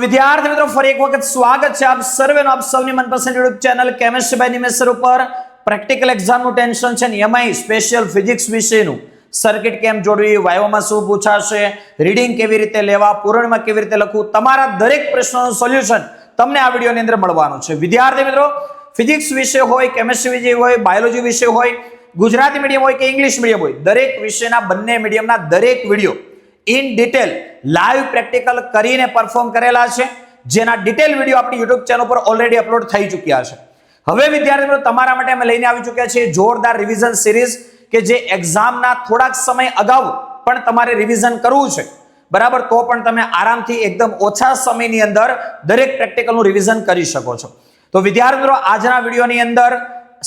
વિદ્યાર્થી મિત્રો ફરી એક વખત સ્વાગત છે આપ સર્વેનો આપ સૌની મનપસંદ યુટ્યુબ ચેનલ કેમિસ્ટ્રી બાય નિમેષર ઉપર પ્રેક્ટિકલ એક્ઝામનું ટેન્શન છે ને એમાંય સ્પેશિયલ ફિઝિક્સ વિષયનું સર્કિટ કેમ જોડવી, વાયોમાં શું પૂછાશે, રીડિંગ કેવી રીતે લેવા, પૂરણમાં કેવી રીતે લખવું, તમારા દરેક પ્રશ્નોનું સોલ્યુશન તમને આ વિડીયોની અંદર મળવાનું છે. વિદ્યાર્થી મિત્રો ફિઝિક્સ વિષય હોય, કેમિસ્ટ્રી વિષય હોય, બાયોલોજી વિષય હોય, ગુજરાતી મીડિયમ હોય કે ઇંગ્લિશ મીડિયમ હોય, દરેક વિષયના બંને મીડિયમના દરેક video in detail live practical કરીને પરફોર્મ કરેલા છે, જેના ડિટેલ વિડીયો આપણી YouTube ચેનલ પર ઓલરેડી અપલોડ થઈ ચૂક્યા છે. હવે વિદ્યાર્થી મિત્રો તમારા માટે અમે લઈને આવી ચૂક્યા છીએ જોરદાર રિવિઝન સિરીઝ કે જે એક્ઝામના થોડાક સમય અગાઉ પણ તમારે રિવિઝન કરવું છે, બરાબર, તો પણ તમે આરામથી એકદમ ઓછા સમયની અંદર દરેક પ્રેક્ટિકલનું રિવિઝન કરી શકો છો. તો વિદ્યાર્થી મિત્રો આજના વિડીયોની અંદર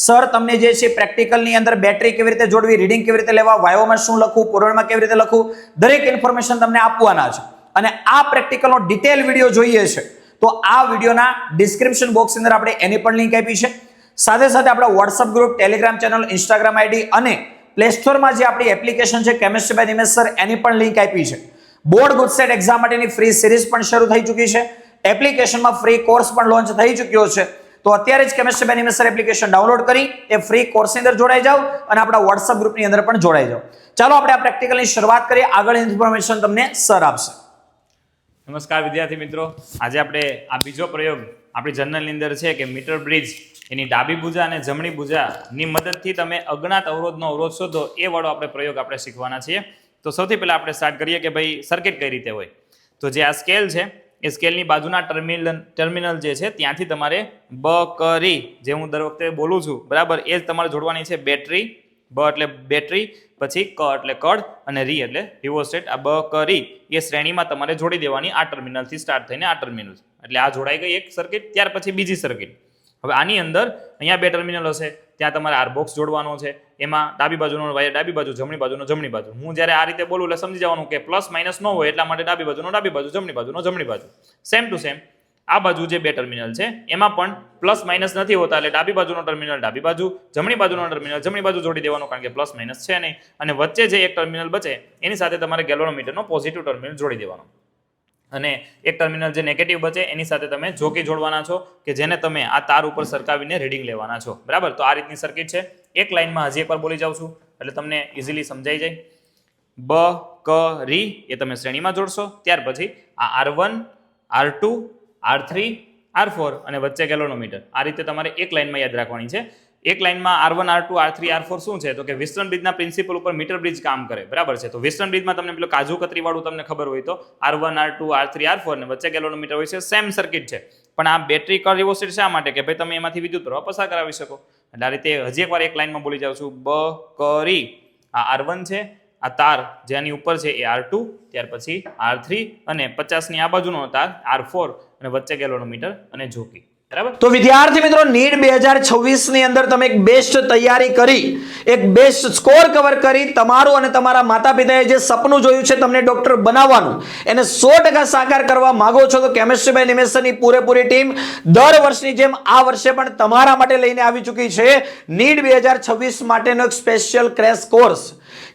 સર તમને જે છે પ્રેક્ટિકલની અંદર બેટરી કેવી રીતે જોડવી, રીડિંગ કેવી રીતે લેવા, વાયોમાં શું લખવું, પૂરણમાં કેવી રીતે લખવું, દરેક ઇન્ફોર્મેશન તમને આપવાના છે. અને આ પ્રેક્ટિકલનો ડિટેલ વિડીયો જોઈએ છે તો આ વિડીયોના ડિસ્ક્રિપ્શન બોક્સની અંદર આપણે એની પણ લિંક આપી છે. સાથે સાથે આપણા WhatsApp group, Telegram channel, Instagram ID અને પ્લે સ્ટોરમાં જે આપણી એપ્લિકેશન છે કેમિસ્ટ્રી બાય નિમેષર એની પણ લિંક આપી છે. બોર્ડ ગુજસેટ એક્ઝામ માટેની ફ્રી સિરીઝ પણ શરૂ થઈ ચૂકી છે. એપ્લિકેશનમાં ફ્રી કોર્સ પણ લોન્ચ થઈ ચૂક્યો છે. તો અત્યારે જ કેમિસ્ટ્રી બાય નિમેષર એપ્લિકેશન ડાઉનલોડ કરી એ ફ્રી કોર્સની અંદર જોડાઈ જાઓ અને આપણા વોટ્સઅપ ગ્રુપની અંદર પણ જોડાઈ જાઓ. ચાલો આપણે આ પ્રેક્ટિકલની શરૂઆત કરીએ. આગળ ઇન્ફોર્મેશન તમને સર આપશે. નમસ્કાર વિદ્યાર્થી મિત્રો, આજે આપણે આ બીજો પ્રયોગ આપણી જર્નલની અંદર છે કે મીટર બ્રિજ એની ડાબી ભુજા અને જમણી ભુજાની મદદથી તમે અજ્ઞાત અવરોધનો અવરોધ શોધો એ વાળો આપણે પ્રયોગ આપણે શીખવાના છીએ. તો સૌથી પહેલા આપણે સ્ટાર્ટ કરીએ કે ભાઈ સર્કિટ કઈ રીતે હોય. તો જે આ સ્કેલ છે એ સ્કેલની બાજુના ટર્મિનલ જે છે ત્યાંથી તમારે બ કરી, જે હું દર વખતે બોલું છું બરાબર, એ જ તમારે જોડવાની છે બેટરી. બ એટલે બેટરી, પછી ક એટલે કડ અને રી એટલે રિવોસ્ટેટ. આ બ કરી એ શ્રેણીમાં તમારે જોડી દેવાની આ ટર્મિનલથી સ્ટાર્ટ થઈને આ ટર્મિનલ. એટલે આ જોડાઈ ગઈ એક સર્કિટ. ત્યાર પછી બીજી સર્કિટ. હવે આની અંદર અહીંયા બે ટર્મિનલ હશે, ત્યાં તમારે આર બોક્સ જોડવાનો છે. એમાં ડાબી બાજુનો વાયર ડાબી બાજુ, જમણી બાજુનો જમણી બાજુ. હું જ્યારે આ રીતે બોલું એટલે સમજી જવાનું કે પ્લસ માઇનસ ન હોય, એટલા માટે ડાબી બાજુનો ડાબી બાજુ, જમણી બાજુનો જમણી બાજુ. સેમ ટુ સેમ આ બાજુ જે બે ટર્મિનલ છે એમાં પણ પ્લસ માઇનસ નથી હોતા, એટલે ડાબી બાજુનો ટર્મિનલ ડાબી બાજુ, જમણી બાજુનો ટર્મિનલ જમણી બાજુ જોડી દેવાનું, કારણ કે પ્લસ માઇનસ છે નહીં. અને વચ્ચે જે એક ટર્મિનલ બચે એની સાથે તમારે ગેલ્વેનોમીટરનો પોઝિટિવ ટર્મિનલ જોડી દેવાનો. અને એક ટર્મિનલ જે નેગેટિવ બચે એની સાથે તમે જોકી જોડવાના છો કે જેને તમે આ તાર ઉપર સરકાવીને રીડિંગ લેવાના છો, બરાબર. તો આ રીતની સર્કિટ છે. એક લાઇનમાં હજી એકવાર બોલી જાઉં છું એટલે તમને ઇઝીલી સમજાઈ જાય. બ ક રી એ તમે શ્રેણીમાં જોડશો. ત્યાર પછી આ R1 R2 R3 R4 અને વચ્ચે ગેલ્વેનોમીટર. આ રીતે તમારે એક લાઇનમાં યાદ રાખવાની છે. એક લાઇનમાં R1 R2 R3 R4 શું છે તો કે વિસ્ટર્ન બ્રિજના પ્રિન્સિપલ ઉપર મીટર બ્રિજ કામ કરે, બરાબર છે. તો વિસ્ટર્ન બ્રિજમાં તમને પેલો કાજુ કતરી વાળું તમને ખબર હોય તો R1 R2 R3 R4 ને વચ્ચે ગેલ્વેનોમીટર હોય છે. સેમ સર્કિટ છે, પણ આ બેટરી કર રિવોસ્ટેટ શા માટે કે ભાઈ તમે એમાંથી વિદ્યુત પ્રવાહ પસાર કરાવી શકો. એટલે આ રીતે હજી એકવાર એક લાઇનમાં બોલી જાઉં છું. બ કરી આ R1 છે, આ તાર જેની ઉપર છે એ R2, ત્યાર પછી R3 અને 50 ની આ બાજુનો તાર R4 અને વચ્ચે ગેલ્વેનોમીટર અને જોકી, બરાબર. તો વિદ્યાર્થી મિત્રો નીટ 2026 ની અંદર તમે એક બેસ્ટ તૈયારી કરી, એક બેસ્ટ સ્કોર કવર કરી, તમારું અને તમારા માતા પિતાએ જે સપનું જોયું છે તમને ડોક્ટર બનાવવાનું એને 100% સાકાર કરવા માંગો છો તો કેમિસ્ટ્રી બાય નિમેષરની પૂરેપૂરી ટીમ દર વર્ષની જેમ આ વર્ષે પણ તમારા માટે લઈને આવી ચૂકી છે નીટ 2026 માટેનો એક સ્પેશિયલ ક્રેશ કોર્સ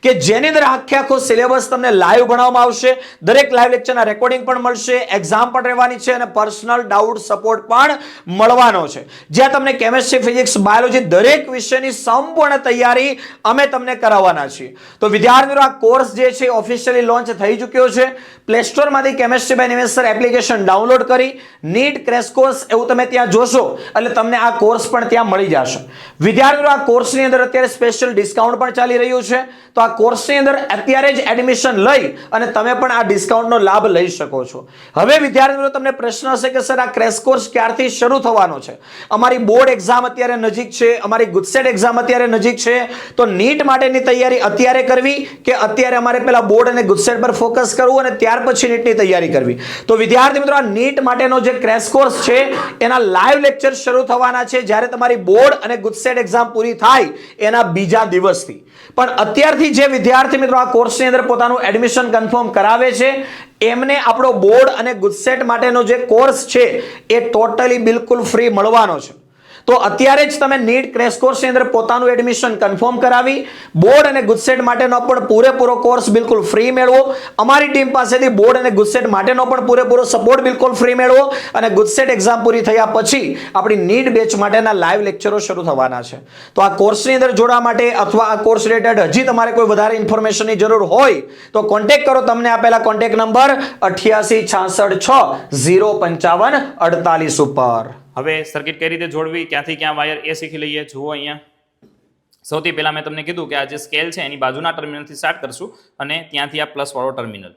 કે જેની અંદર આખો સિલેબસ તમને લાઈવ ભણાવવામાં આવશે. દરેક લાઈવ લેક્ચરના રેકોર્ડિંગ પણ મળશે, એક્ઝામ પણ રહેવાની છે અને પર્સનલ ડાઉટ સપોર્ટ પણ મળવાનો છે, જ્યાં તમને કેમિસ્ટ્રી, ફિઝિક્સ, બાયોલોજી દરેક વિષયની સંપૂર્ણ તૈયારી અમે તમને કરાવવાના છીએ. તો વિદ્યાર્થીઓ આ કોર્સ જે છે ઓફિશિયલી લોન્ચ થઈ ચૂક્યો છે. પ્લે સ્ટોરમાંથી કેમિસ્ટ્રી બાય નિમેષર એપ્લિકેશન ડાઉનલોડ કરી નીટ ક્રેશ કોર્સ એવું તમે ત્યાં જોશો એટલે તમને આ કોર્સ પણ ત્યાં મળી જશે. વિદ્યાર્થીઓ આ કોર્સની અંદર અત્યારે સ્પેશિયલ ડિસ્કાઉન્ટ પણ ચાલી રહ્યું છે. તો આ કોર્સની અંદર અત્યારે જ એડમિશન લઈ અને તમે પણ આ ડિસ્કાઉન્ટનો લાભ લઈ શકો છો. હવે વિદ્યાર્થીઓ તમને પ્રશ્ન હશે કે સર આ ક્રેશ કોર્સ ક્યારથી શરૂ થવાનો છે? અમારી બોર્ડ એક્ઝામ અત્યારે નજીક છે, અમારી ગુજસેટ એક્ઝામ અત્યારે નજીક છે, તો નીટ માટેની તૈયારી અત્યારે કરવી કે અત્યારે અમારે પેલા બોર્ડ અને ગુજસેટ પર ફોકસ કરવું અને ત્યાર પછી નીટની તૈયારી કરવી? તો વિદ્યાર્થી મિત્રો આ નીટ માટેનો જે ક્રેશ કોર્સ છે એના લાઈવ લેક્ચર શરૂ થવાના છે જ્યારે તમારી બોર્ડ અને ગુજસેટ એક્ઝામ પૂરી થાય એના બીજા દિવસથી. પણ અત્યારથી જે વિદ્યાર્થી મિત્રો આ કોર્સની અંદર પોતાનું એડમિશન કન્ફર્મ કરાવે છે એમને આપણો બોર્ડ અને ગુજસેટ માટેનો જે કોર્સ છે એ ટોટલી બિલકુલ ફ્રી મળવાનો છે. તો અત્યારે જ તમે નીટ ક્રેશ કોર્સની અંદર પોતાનું એડમિશન કન્ફર્મ કરાવી બોર્ડ અને ગુજસેટ માટેનો પણ પૂરેપૂરો કોર્સ બિલકુલ ફ્રી મેળવો. અમારી ટીમ પાસેથી બોર્ડ અને ગુજસેટ માટેનો પણ પૂરેપૂરો સપોર્ટ બિલકુલ ફ્રી મેળવો અને ગુજસેટ એક્ઝામ પૂરી થયા પછી આપણી નીટ બેચ માટેના લાઈવ લેક્ચરો શરૂ થવાના છે. તો આ કોર્સની અંદર જોડવા માટે અથવા આ કોર્સ રિલેટેડ હજી તમારે કોઈ વધારે ઇન્ફોર્મેશનની જરૂર હોય તો કોન્ટેક્ટ કરો તમને આપેલા કોન્ટેક્ટ નંબર 8866605548 ઉપર. હવે સર્કિટ કઈ રીતે જોડવી, ક્યાંથી ક્યાં વાયર એ શીખી લઈએ. જુઓ અહીંયા સૌથી પહેલા મેં તમને કીધું કે આ જે સ્કેલ છે એની બાજુના ટર્મિનલથી સ્ટાર્ટ કરશું અને ત્યાંથી આ પ્લસ વાળો ટર્મિનલ,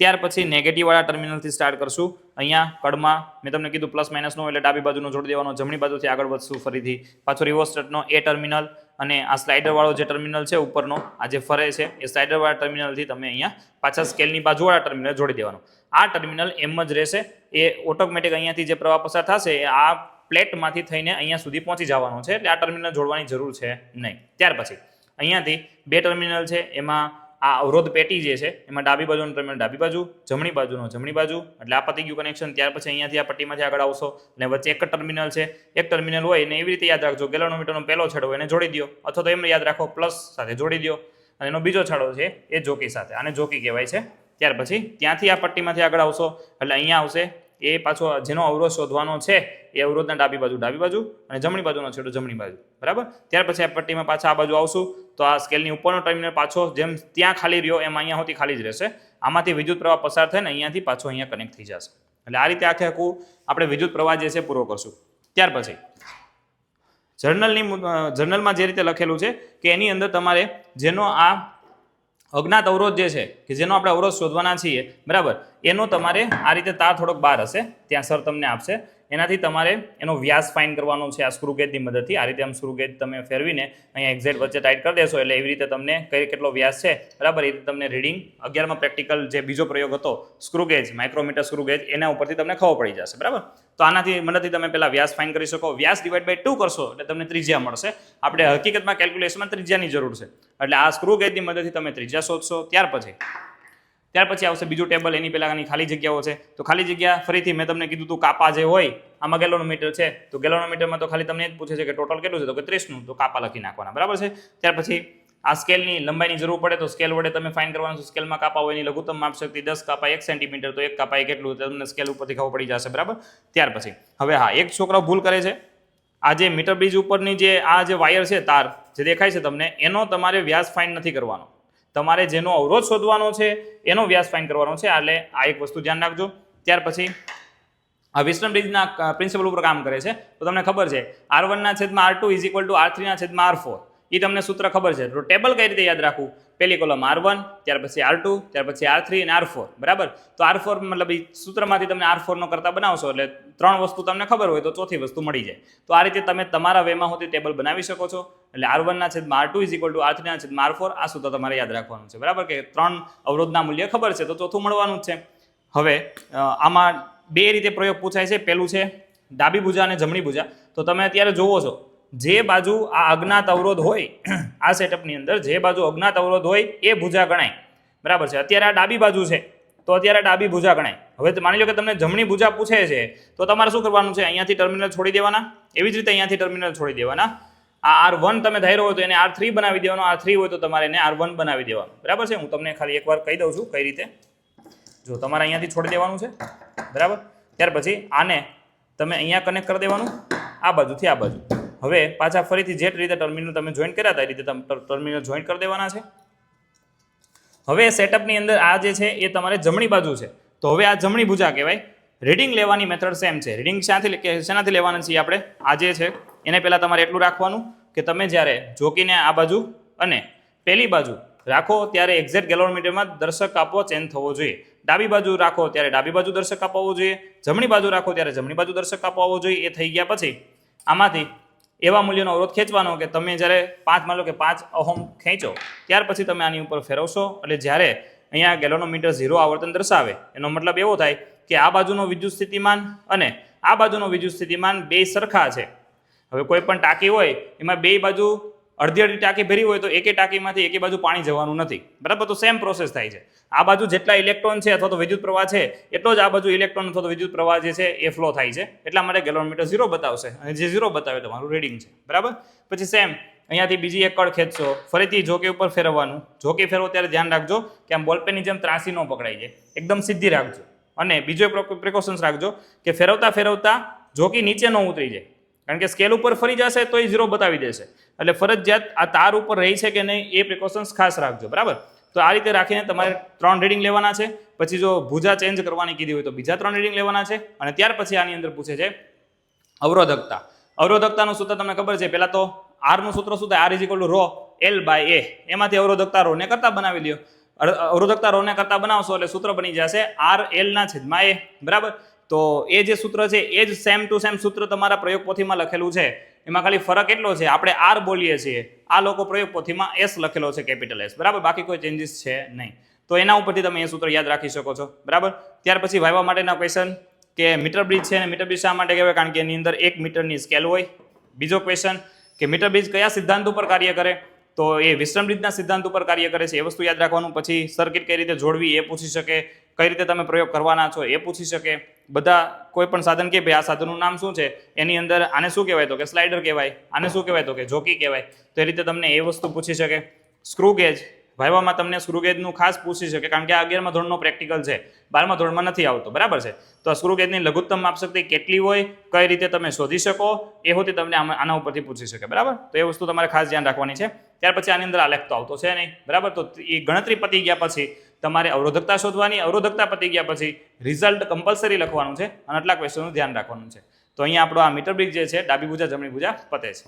ત્યાર પછી નેગેટિવ વાળા ટર્મિનલથી સ્ટાર્ટ કરશું. અહીંયા કડમાં મેં તમને કીધું પ્લસ માઇનસનો એટલે ડાબી બાજુનો જોડી દેવાનો, જમણી બાજુથી આગળ વધશું ફરીથી પાછો રિવર્સનો એ ટર્મિનલ અને આ સ્લાઇડર વાળો જે ટર્મિનલ છે ઉપરનો આ જે ફરે છે એ સ્લાઇડર વાળા ટર્મિનલથી તમે અહીંયા પાછા સ્કેલની બાજુવાળા ટર્મિનલ જોડી દેવાનો. આ ટર્મિનલ એમ જ રહેશે, એ ઓટોમેટિક અહીંયાથી જે પ્રવાહ પસાર થશે એ આ પ્લેટમાંથી થઈને અહીંયા સુધી પહોંચી જવાનો છે, એટલે આ ટર્મિનલ જોડવાની જરૂર છે નહીં. ત્યાર પછી અહીંયાથી બે ટર્મિનલ છે, એમાં આ અવરોધ પેટી જે છે એમાં ડાબી બાજુનો ટર્મિનલ ડાબી બાજુ, જમણી બાજુનો જમણી બાજુ, એટલે આ પતી ગયું કનેક્શન. ત્યાર પછી અહીંયાથી આ પટ્ટીમાંથી આગળ આવશો અને વચ્ચે એક જ ટર્મિનલ છે. એક ટર્મિનલ હોય અને એવી રીતે યાદ રાખજો, ગેલોનોમીટરનો પહેલો છેડો એને જોડી દો, અથવા તો એમ યાદ રાખો પ્લસ સાથે જોડી દો અને એનો બીજો છેડો છે એ જોકી સાથે, આને જોકી કહેવાય છે. ત્યાર પછી ત્યાંથી આ પટ્ટીમાંથી આગળ આવશો એટલે અહીંયા આવશે એ પાછો જેનો અવરોધ શોધવાનો છે એ અવરોધના ડાબી બાજુ અને જમણી બાજુનો છેડો જમણી બાજુ, બરાબર. ત્યાર પછી આ પટ્ટીમાં પાછા આ બાજુ આવશું તો આ સ્કેલની ઉપરનો ટર્મિનલ પાછો જેમ ત્યાં ખાલી રહ્યો એમ અહીંયા સુધી ખાલી જ રહેશે. આમાંથી વિદ્યુત પ્રવાહ પસાર થઈને અહીંયાથી પાછો અહીંયા કનેક્ટ થઈ જશે. એટલે આ રીતે આખે આખું આપણે વિદ્યુત પ્રવાહ જે છે પૂરો કરશું. ત્યાર પછી જર્નલમાં જે રીતે લખેલું છે કે એની અંદર તમારે જેનો આ અજ્ઞાત અવરોધ જે છે કે જેનો આપણે અવરોધ શોધવાના છીએ, બરાબર, એનો તમારે આ રીતે તાર થોડોક બહાર હશે ત્યાં સર તમને આપશે, એનાથી તમારે એનો વ્યાસ ફાઇન કરવાનો છે આ સ્ક્રૂ ગેજની મદદથી. આ રીતે આમ સ્ક્રૂ ગેજ તમે ફેરવીને અહીંયા એક્ઝેક્ટ વચ્ચે ટાઈટ કરી દેશો એટલે એવી રીતે તમને કેટલો વ્યાસ છે, બરાબર, એ રીતે તમને રીડિંગ 11માં પ્રેક્ટિકલ જે બીજો પ્રયોગ હતો screw gauge, micrometer screw gauge, એના ઉપરથી તમને ખબર પડી જશે, બરાબર. તો આનાથી મદદથી તમે પહેલા વ્યાસ ફાઇન કરી શકો. વ્યાસ ડિવાઈડ બાય 2 કરશો એટલે તમને ત્રિજ્યા મળશે. આપણે હકીકતમાં કેલ્ક્યુલેશનમાં ત્રિજ્યાની જરૂર છે એટલે આ સ્ક્રૂ ગેજની મદદથી તમે ત્રિજ્યા શોધશો. ત્યાર પછી આવશે બીજું ટેબલ, એની પહેલાંની ખાલી જગ્યાઓ છે. તો ખાલી જગ્યા ફરીથી મેં તમને કીધું હતું કાપા જે હોય આમાં ગેલોનોમીટર છે તો ગેલોનોમીટરમાં તો ખાલી તમને જ પૂછે છે કે ટોટલ કેટલું છે, તો કે 30નું, તો કાપા લખી નાખવાના, બરાબર છે. ત્યાર પછી આ સ્કેલની લંબાઈની જરૂર પડે તો સ્કેલ વડે તમે ફાઇન કરવાનું છે. સ્કેલમાં કાપા હોય એની લઘુત્તમ માપ શક્તિ 10 કાપા 1 સેન્ટીમીટર, તો એક કાપા એ કેટલું તમને સ્કેલ ઉપરથી ખબર પડી જશે, બરાબર. ત્યાર પછી હવે હા એક છોકરો ભૂલ કરે છે, આ જે મીટર બ્રિજ ઉપરની જે આ જે વાયર છે તાર જે દેખાય છે તમને એનો તમારે વ્યાસ ફાઇન નથી કરવાનો, તમારે જેનો અવરોધ શોધવાનો છે એનો વ્યાસ ફાઇન કરવાનો છે, એટલે આ એક વસ્તુ ધ્યાન રાખજો. ત્યાર પછી આ વિસ્ટન બ્રિજના પ્રિન્સિપલ ઉપર કામ કરે છે તો તમને ખબર છે R1/R2 R3/R4, એ તમને સૂત્ર ખબર છે. તો ટેબલ કઈ રીતે યાદ રાખવું, પહેલી કોલમ R1, ત્યાર પછી R2, ત્યાર પછી R3 અને R4, બરાબર. તો R4 મતલબ એ સૂત્રમાંથી તમે R4 નો કરતા બનાવશો એટલે 3 વસ્તુ તમને ખબર હોય તો ચોથી વસ્તુ મળી જાય. તો આ રીતે તમે તમારા વેમાં હોતી ટેબલ બનાવી શકો છો. એટલે R1/R2 R3/R4 આ સૂત્ર તમારે યાદ રાખવાનું છે, બરાબર, કે 3 અવરોધના મૂલ્ય ખબર છે તો ચોથું મળવાનું જ છે. હવે આમાં બે રીતે પ્રયોગ પૂછાય છે. પહેલું છે ડાબી ભુજા અને જમણી ભુજા. તો તમે અત્યારે જોવો છો જે બાજુ આ અજ્ઞાત અવરોધ હોય આ સેટઅપની અંદર જે બાજુ અજ્ઞાત અવરોધ હોય એ ભુજા ગણાય, બરાબર છે. અત્યારે આ ડાબી બાજુ છે તો અત્યારે ડાબી ભુજા ગણાય. હવે માની લો કે તમને જમણી ભુજા પૂછે છે તો તમારે શું કરવાનું છે, અહીંયાથી ટર્મિનલ છોડી દેવાના, એવી જ રીતે અહીંયાથી ટર્મિનલ છોડી દેવાના. આ R1 તમે ધાર્યો હોય તો એને R3 બનાવી દેવાનો, R3 હોય તો તમારે એને R1 બનાવી દેવાનું, બરાબર છે. હું તમને ખાલી એકવાર કહી દઉં છું કઈ રીતે. જો તમારે અહીંયાથી છોડી દેવાનું છે, બરાબર. ત્યાર પછી આને તમે અહીંયા કનેક્ટ કરી દેવાનું આ બાજુથી આ બાજુ. હવે પાછા ફરીથી જે રીતે ટર્મિનલ તમે જોઈન્ટ કર્યા હતા એ રીતે તમે ટર્મિનલ જોઈન્ટ કરી દેવાના છે. હવે સેટઅપની અંદર આ જે છે એ તમારે જમણી બાજુ છે તો હવે આ જમણી ભુજા કહેવાય. રીડિંગ લેવાની મેથડ સેમ છે. રીડિંગ શેનાથી લેવાના છીએ આપણે, આ જે છે એને પહેલાં તમારે એટલું રાખવાનું કે તમે જ્યારે જોકીને આ બાજુ અને પહેલી બાજુ રાખો ત્યારે એક્ઝેક્ટ ગેલોનોમીટરમાં દર્શક કાપો ચેન્જ થવો જોઈએ. ડાબી બાજુ રાખો ત્યારે ડાબી બાજુ દર્શક કાપો આવવો જોઈએ, જમણી બાજુ રાખો ત્યારે જમણી બાજુ દર્શક કાપો આવવો જોઈએ. એ થઈ ગયા પછી આમાંથી એવા મૂલ્યનો અવરોધ ખેંચવાનો કે તમે જ્યારે 5 માનો કે 5 ઓહમ ખેંચો ત્યાર પછી તમે આની ઉપર ફેરવશો એટલે જ્યારે અહીંયા ગેલોનોમીટર 0 આવર્તન દર્શાવે એનો મતલબ એવો થાય કે આ બાજુનો વિદ્યુત સ્થિતિમાન અને આ બાજુનો વિદ્યુત સ્થિતિમાન બે સરખા છે. હવે કોઈ પણ ટાંકી હોય એમાં બે બાજુ અડધી ટાંકી ભરી હોય તો એકે ટાંકીમાંથી એકે બાજુ પાણી જવાનું નથી, બરાબર. તો સેમ પ્રોસેસ થાય છે. આ બાજુ જેટલા ઇલેક્ટ્રોન છે અથવા તો વિદ્યુત પ્રવાહ છે એટલો જ આ બાજુ ઇલેક્ટ્રોન અથવા તો વિદ્યુત પ્રવાહ જે છે એ ફ્લો થાય છે. એટલા માટે ગેલોનમીટર 0 બતાવશે અને જે 0 બતાવે તમારું રીડિંગ છે, બરાબર. પછી સેમ અહીંયાથી બીજી એક કળ ખેંચશો, ફરીથી જોકી ઉપર ફેરવવાનું. જોકી ફેરવો ત્યારે ધ્યાન રાખજો કે આમ બોલપેનની જેમ ત્રાસી ન પકડાઈ જાય, એકદમ સીધી રાખજો. અને બીજો એક પ્રિકોશન્સ રાખજો કે ફેરવતા ફેરવતા જોકી નીચે ન ઉતરી જાય, કારણ કે સ્કેલ ઉપર ફરી જશે તો એ 0 બતાવી દેશે. એટલે ફરજિયાત આ તાર ઉપર રહી છે કે નહીં એ પ્રિકોશન્સ ખાસ રાખજો, બરાબર. તો આ રીતે રાખીને તમારે 3 રીડિંગ લેવાના છે. પછી જો ભુજા ચેન્જ કરવાની કીધી હોય તો બીજા 3 રીડિંગ લેવાના છે. અને ત્યાર પછી આની અંદર પૂછે છે અવરોધકતા. અવરોધકતાનું સૂત્ર તમને ખબર છે. પહેલા તો R નું સૂત્ર શું થાય? R = ρ L/A. એમાંથી અવરોધકતા ρ ને કરતા બનાવી લ્યો. અવરોધકતા ρ ને કરતા બનાવશો એટલે સૂત્ર બની જશે R/L/A, બરાબર. તો એ જે સૂત્ર છે એ જ સેમ ટુ સેમ સૂત્ર તમારા પ્રયોગ પોથીમાં લખેલું છે. એમાં ખાલી ફરક એટલો છે, આપણે R બોલીએ છીએ, આ લોકો પ્રયોગ પોથીમાં S લખેલો છે, કેપિટલ S, બરાબર. બાકી કોઈ ચેન્જીસ છે નહીં. તો એના ઉપરથી તમે એ સૂત્ર યાદ રાખી શકો છો, બરાબર. ત્યાર પછી વાયવા માટેના ક્વેશ્ચન કે મીટર બ્રિજ છે ને મીટર બ્રિજ શા માટે કહેવાય? કારણ કે એની અંદર 1 મીટરની સ્કેલ હોય. બીજો ક્વેશ્ચન કે મીટર બ્રિજ કયા સિદ્ધાંત ઉપર કાર્ય કરે? તો એ વિસ્ટર્ન બ્રિજના સિદ્ધાંત ઉપર કાર્ય કરે છે, એ વસ્તુ યાદ રાખવાનું. પછી સર્કિટ કઈ રીતે જોડવી એ પૂછી શકે, કઈ રીતે તમે પ્રયોગ કરવાના છો એ પૂછી શકે. બધા કોઈ પણ સાધન કે ભાઈ આ સાધનનું નામ શું છે, એની અંદર આને શું કહેવાય તો કે સ્લાઇડર કહેવાય, આને શું કહેવાય તો કે જોકી કહેવાય. તો એ રીતે તમને એ વસ્તુ પૂછી શકે. સ્ક્રૂ ગેજ, વાયવામાં તમને સ્ક્રૂ ગેજનું ખાસ પૂછી શકે, કારણ કે આ 11મા ધોરણનો પ્રેક્ટિકલ છે, 12મા ધોરણમાં નથી આવતો, બરાબર છે. તો આ સ્ક્રૂ ગેજની લઘુત્તમ માપશક્તિ કેટલી હોય, કઈ રીતે તમે શોધી શકો, એ હોતી તમને આના ઉપરથી પૂછી શકે, બરાબર. તો એ વસ્તુ તમારે ખાસ ધ્યાન રાખવાની છે. ત્યાર પછી આની અંદર આલેખ તો આવતો છે નહીં, બરાબર. તો એ ગણતરી પતી ગયા પછી તમારે અવરોધકતા શોધવાની. અવરોધકતા પતી ગયા પછી રિઝલ્ટ કમ્પલસરી લખવાનું છે અને આટલા ક્વેશ્ચનનું ધ્યાન રાખવાનું છે. તો અહીંયા આપણો આ મીટર બ્રિજ જે છે ડાબી ભુજા જમણી ભુજા પતે છે.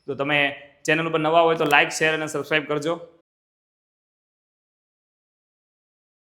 તો તમે ચેનલ ઉપર નવા હોય તો લાઇક, શેર અને સબસ્ક્રાઇબ કરજો.